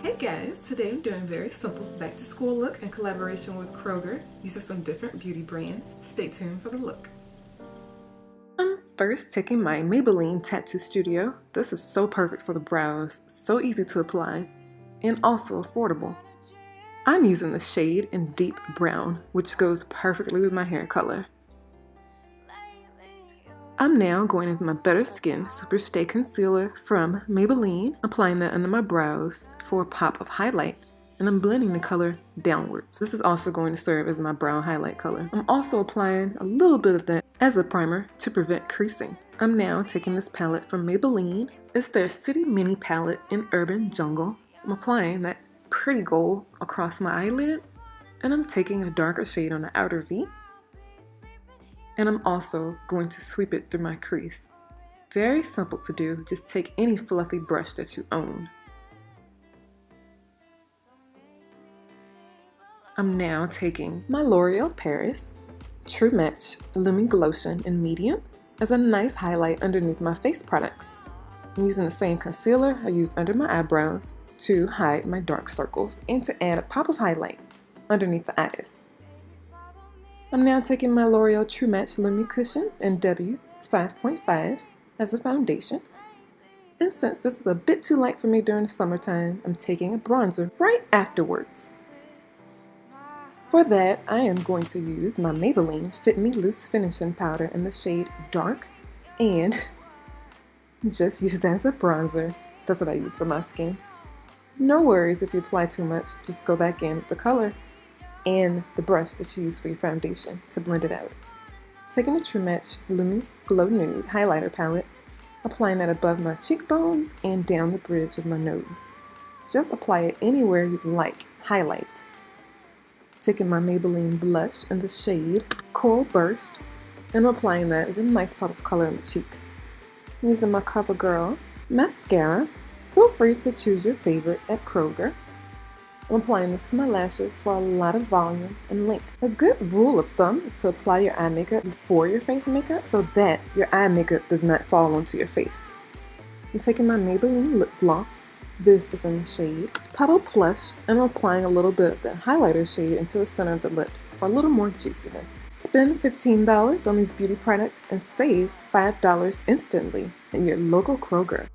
Hey guys, today I'm doing a very simple back to school look in collaboration with Kroger using some different beauty brands. Stay tuned for the look. I'm first taking my Maybelline Tattoo Studio. This is so perfect for the brows, so easy to apply, and also affordable. I'm using the shade in deep brown, which goes perfectly with my hair color. I'm now going with my Better Skin SuperStay Concealer from Maybelline, applying that under my brows for a pop of highlight, and I'm blending the color downwards. This is also going to serve as my brow highlight color. I'm also applying a little bit of that as a primer to prevent creasing. I'm now taking this palette from Maybelline. It's their City Mini palette in Urban Jungle. I'm applying that pretty gold across my eyelid, and I'm taking a darker shade on the outer V. And I'm also going to sweep it through my crease. Very simple to do, just take any fluffy brush that you own. I'm now taking my L'Oreal Paris True Match Lumi Glotion in medium as a nice highlight underneath my face products. I'm using the same concealer I used under my eyebrows to hide my dark circles and to add a pop of highlight underneath the eyes. I'm now taking my L'Oreal True Match Lumi Cushion in W5.5 as a foundation. And since this is a bit too light for me during the summertime, I'm taking a bronzer right afterwards. For that, I am going to use my Maybelline Fit Me Loose Finishing Powder in the shade Dark and just use that as a bronzer. That's what I use for my skin. No worries if you apply too much, just go back in with the color and the brush that you use for your foundation to blend it out. Taking the True Match Lumi Glow Nude highlighter palette, applying that above my cheekbones and down the bridge of my nose. Just apply it anywhere you'd like, highlight. Taking my Maybelline blush in the shade Coral Burst, and applying that as a nice pop of color in the cheeks. Using my CoverGirl Mascara, feel free to choose your favorite at Kroger. I'm applying this to my lashes for a lot of volume and length. A good rule of thumb is to apply your eye makeup before your face makeup so that your eye makeup does not fall onto your face. I'm taking my Maybelline lip gloss. This is in the shade Petal Plush, and I'm applying a little bit of the highlighter shade into the center of the lips for a little more juiciness. Spend $15 on these beauty products and save $5 instantly at your local Kroger.